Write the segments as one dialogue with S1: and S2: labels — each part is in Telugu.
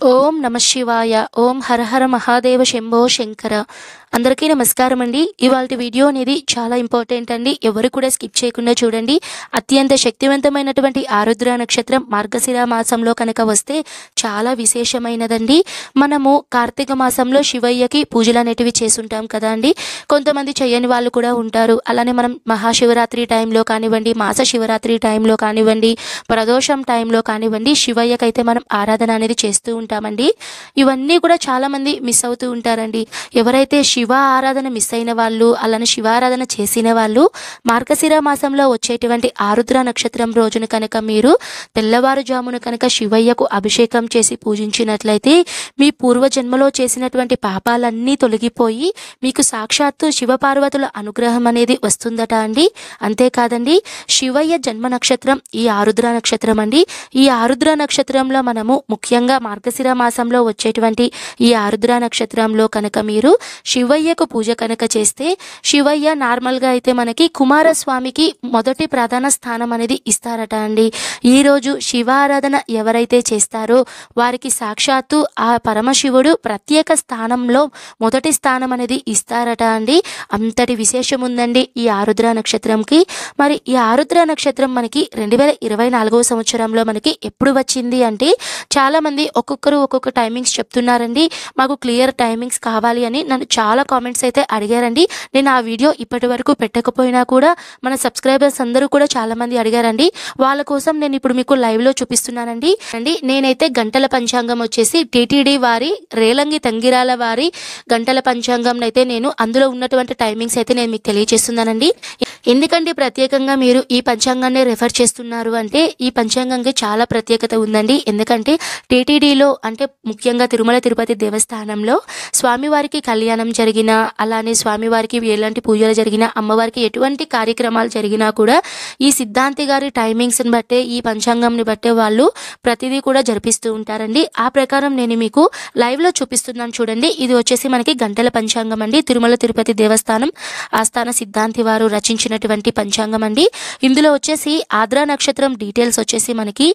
S1: ఓం నమ శివాయ. ఓం హర హర మహాదేవ శంభో శంకర. అందరికీ నమస్కారం అండి. ఇవాళ వీడియో అనేది చాలా ఇంపార్టెంట్ అండి. ఎవరు కూడా స్కిప్ చేయకుండా చూడండి. అత్యంత శక్తివంతమైనటువంటి ఆరుద్ర నక్షత్రం మార్గశిర మాసంలో కనుక వస్తే చాలా విశేషమైనదండి. మనము కార్తీక మాసంలో శివయ్యకి పూజలు అనేటివి చేసుంటాం కదా అండి. కొంతమంది చేయని వాళ్ళు కూడా ఉంటారు. అలానే మనం మహాశివరాత్రి టైంలో కానివ్వండి, మాస శివరాత్రి టైంలో కానివ్వండి, ప్రదోషం టైంలో కానివ్వండి, శివయ్యకైతే మనం ఆరాధన అనేది చేస్తూ ఉంటామండి. ఇవన్నీ కూడా చాలా మంది మిస్ అవుతూ ఉంటారండి. ఎవరైతే శివ ఆరాధన మిస్ అయిన వాళ్ళు, అలానే శివారాధన చేసిన వాళ్ళు మార్గశిర మాసంలో వచ్చేటువంటి ఆరుద్ర నక్షత్రం రోజున కనుక మీరు తెల్లవారుజామున కనుక శివయ్యకు అభిషేకం చేసి పూజించినట్లయితే మీ పూర్వజన్మలో చేసినటువంటి పాపాలన్నీ తొలగిపోయి మీకు సాక్షాత్తు శివపార్వతుల అనుగ్రహం అనేది వస్తుందట అండి. అంతేకాదండి, శివయ్య జన్మ నక్షత్రం ఈ ఆరుద్ర నక్షత్రం అండి. ఈ ఆరుద్ర నక్షత్రంలో మనము ముఖ్యంగా మార్గశిర మాసంలో వచ్చేటువంటి ఈ ఆరుద్ర నక్షత్రంలో కనుక మీరు శివయ్యకు పూజ కనుక చేస్తే, శివయ్య నార్మల్గా అయితే మనకి కుమారస్వామికి మొదటి ప్రధాన స్థానం అనేది ఇస్తారట అండి. ఈరోజు శివారాధన ఎవరైతే చేస్తారో వారికి సాక్షాత్తు ఆ పరమశివుడు ప్రత్యేక స్థానంలో మొదటి స్థానం అనేది ఇస్తారట అండి. అంతటి విశేషం ఉందండి ఈ ఆరుద్ర నక్షత్రంకి. మరి ఈ ఆరుద్ర నక్షత్రం మనకి 2024 సంవత్సరంలో మనకి ఎప్పుడు వచ్చింది అంటే, చాలామంది ఒక్కొక్కరు ఒక్కొక్క టైమింగ్స్ చెప్తున్నారండి. మాకు క్లియర్ టైమింగ్స్ కావాలి అని నన్ను చాలా కామెంట్స్ అయితే అడిగారండి. నేను ఆ వీడియో ఇప్పటి వరకు పెట్టకపోయినా కూడా మన సబ్స్క్రైబర్స్ అందరూ కూడా చాలామంది అడిగారండి. వాళ్ళ కోసం నేను ఇప్పుడు మీకు లైవ్లో చూపిస్తున్నానండి. నేనైతే గంటల పంచాంగం వచ్చేసి టీటీడీ వారి రేలంగి తంగిరాల వారి గంటల పంచాంగం అయితే నేను అందులో ఉన్నటువంటి టైమింగ్స్ అయితే నేను మీకు తెలియజేస్తున్నానండి. ఎందుకంటే ప్రత్యేకంగా మీరు ఈ పంచాంగాన్ని రెఫర్ చేస్తున్నారు అంటే ఈ పంచాంగంకి చాలా ప్రత్యేకత ఉందండి. ఎందుకంటే టీటీడీలో అంటే ముఖ్యంగా తిరుమల తిరుపతి దేవస్థానంలో స్వామివారికి కళ్యాణం జరిగినా, అలానే స్వామివారికి ఎలాంటి పూజలు జరిగినా, అమ్మవారికి ఎటువంటి కార్యక్రమాలు జరిగినా కూడా ఈ సిద్ధాంతి గారి టైమింగ్స్ని బట్టే, ఈ పంచాంగంని బట్టే వాళ్ళు ప్రతిదీ కూడా జరిపిస్తూ ఉంటారండి. ఆ ప్రకారం నేను మీకు లైవ్లో చూపిస్తున్నాను చూడండి. ఇది వచ్చేసి మనకి గంటల పంచాంగం అండి. తిరుమల తిరుపతి దేవస్థానం ఆస్థాన సిద్ధాంతి వారు రచించినటువంటి పంచాంగం అండి. ఇందులో వచ్చేసి ఆద్ర నక్షత్రం డీటెయిల్స్ వచ్చేసి మనకి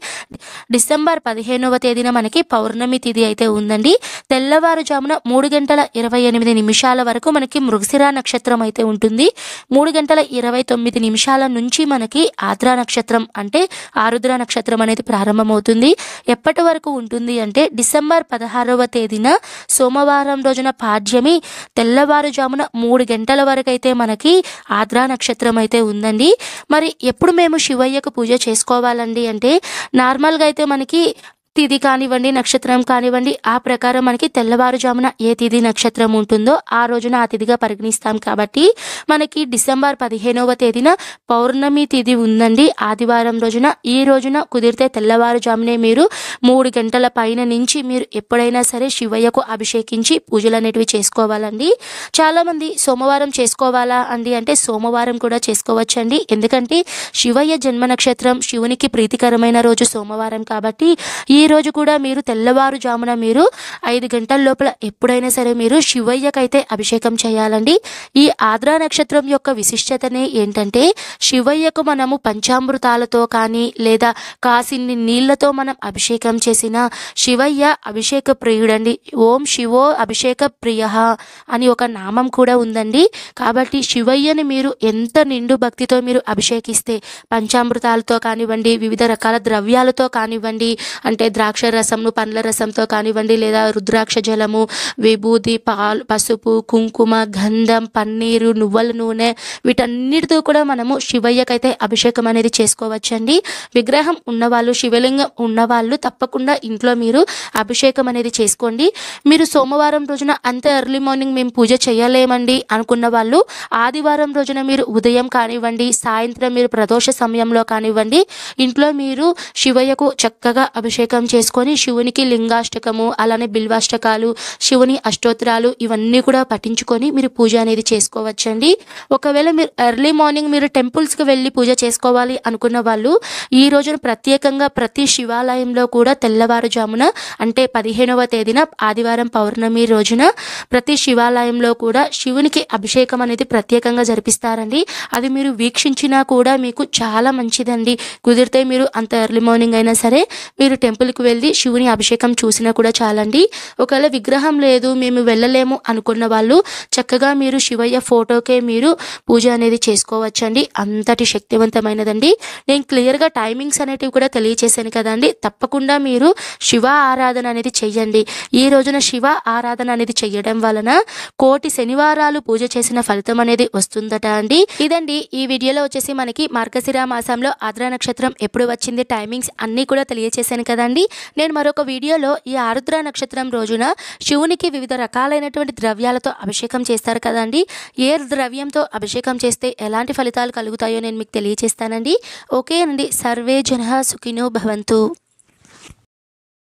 S1: డిసెంబర్ 15వ తేదీన మనకి పౌర్ణమి తిథి అయితే ఉందండి. తెల్లవారుజామున 3:28 వరకు మనకి మృగశిర నక్షత్రం అయితే ఉంటుంది. 3:29 నుంచి మనకి ఆద్ర నక్షత్రం అంటే ఆరుద్ర నక్షత్రం అనేది ప్రారంభమవుతుంది. ఎప్పటి వరకు ఉంటుంది అంటే డిసెంబర్ 16వ తేదీన సోమవారం రోజున పాడ్యమి తెల్లవారుజామున 3 గంటల వరకు అయితే మనకి ఆద్ర నక్షత్రం అయితే ఉందండి. మరి ఎప్పుడు మేము శివయ్యకు పూజ చేసుకోవాలండి అంటే, నార్మల్గా అయితే మనకి తిథి కానివ్వండి, నక్షత్రం కానివ్వండి, ఆ ప్రకారం మనకి తెల్లవారుజామున ఏ తిథి నక్షత్రం ఉంటుందో ఆ రోజున ఆ తిథిగా పరిగణిస్తాం. కాబట్టి మనకి డిసెంబర్ 15వ తేదీన పౌర్ణమి తిథి ఉందండి, ఆదివారం రోజున. ఈ రోజున కుదిరితే తెల్లవారుజామునే మీరు 3 గంటల పైన నుంచి మీరు ఎప్పుడైనా సరే శివయ్యకు అభిషేకించి పూజలు అనేటివి చేసుకోవాలండి. చాలామంది సోమవారం చేసుకోవాలా అండి అంటే సోమవారం కూడా చేసుకోవచ్చండి. ఎందుకంటే శివయ్య జన్మ నక్షత్రం, శివునికి ప్రీతికరమైన రోజు సోమవారం. కాబట్టి ఈ రోజు కూడా మీరు తెల్లవారుజామున మీరు 5 గంటల లోపల ఎప్పుడైనా సరే మీరు శివయ్యకైతే అభిషేకం చేయాలండి. ఈ ఆద్ర నక్షత్రం యొక్క విశిష్టతనే ఏంటంటే, శివయ్యకు మనము పంచామృతాలతో కానీ లేదా కాసిన్ని నీళ్లతో మనం అభిషేకం చేసిన శివయ్య అభిషేక ప్రియుడండి. ఓం శివో అభిషేక ప్రియ అని ఒక నామం కూడా ఉందండి. కాబట్టి శివయ్యని మీరు ఎంత నిండు భక్తితో మీరు అభిషేకిస్తే, పంచామృతాలతో కానివ్వండి, వివిధ రకాల ద్రవ్యాలతో కానివ్వండి, అంటే ద్రాక్ష రసంను పండ్ల రసంతో కానివ్వండి, లేదా రుద్రాక్ష జలము, విభూది, పాలు, పసుపు, కుంకుమ, గంధం, పన్నీరు, నువ్వుల నూనె, వీటన్నిటితో కూడా మనము శివయ్యకైతే అభిషేకం అనేది చేసుకోవచ్చండి. విగ్రహం ఉన్నవాళ్ళు, శివలింగం ఉన్నవాళ్ళు తప్పకుండా ఇంట్లో మీరు అభిషేకం అనేది చేసుకోండి. మీరు సోమవారం రోజున అంత ఎర్లీ మార్నింగ్ మేము పూజ చేయలేమండి అనుకున్న వాళ్ళు ఆదివారం రోజున మీరు ఉదయం కానివ్వండి, సాయంత్రం మీరు ప్రదోష సమయంలో కానివ్వండి, ఇంట్లో మీరు శివయ్యకు చక్కగా అభిషేకం చేసుకొని శివునికి లింగాష్టకము, అలానే బిల్వాష్టకాలు, శివుని అష్టోత్తరాలు ఇవన్నీ కూడా పఠించుకొని మీరు పూజ అనేది చేసుకోవచ్చండి. ఒకవేళ మీరు ఎర్లీ మార్నింగ్ మీరు టెంపుల్స్కి వెళ్ళి పూజ చేసుకోవాలి అనుకున్న వాళ్ళు ఈ రోజున ప్రత్యేకంగా ప్రతి శివాలయంలో కూడా తెల్లవారుజామున అంటే 15వ తేదీన ఆదివారం పౌర్ణమి రోజున ప్రతి శివాలయంలో కూడా శివునికి అభిషేకం అనేది ప్రత్యేకంగా జరిపిస్తారండి. అది మీరు వీక్షించినా కూడా మీకు చాలా మంచిదండి. కుదిరితే మీరు అంత ఎర్లీ మార్నింగ్ అయినా సరే మీరు టెంపుల్ టెంపుల్కి వెళ్ళి శివుని అభిషేకం చూసినా కూడా చాలండి. ఒకవేళ విగ్రహం లేదు మేము వెళ్ళలేము అనుకున్న వాళ్ళు చక్కగా మీరు శివయ్య ఫోటోకే మీరు పూజ అనేది చేసుకోవచ్చండి. అంతటి శక్తివంతమైనదండి. నేను క్లియర్గా టైమింగ్స్ అనేటివి కూడా తెలియచేశాను కదండి. తప్పకుండా మీరు శివ ఆరాధన అనేది చెయ్యండి. ఈ రోజున శివ ఆరాధన అనేది చెయ్యడం వలన కోటి శనివారాలు పూజ చేసిన ఫలితం అనేది వస్తుందట అండి. ఇదండి ఈ వీడియోలో వచ్చేసి మనకి మార్గశిర మాసంలో ఆర్ద్ర నక్షత్రం ఎప్పుడు వచ్చింది, టైమింగ్స్ అన్నీ కూడా తెలియచేశాను కదండి. నేను మరొక వీడియోలో ఈ ఆరుద్ర నక్షత్రం రోజున శివునికి వివిధ రకాలైనటువంటి ద్రవ్యాలతో అభిషేకం చేస్తారు కదండి. ఏ ద్రవ్యంతో అభిషేకం చేస్తే ఎలాంటి ఫలితాలు కలుగుతాయో నేను మీకు తెలియచేస్తానండి. ఓకే అండి. సర్వే జనః సుఖినో భవంతు.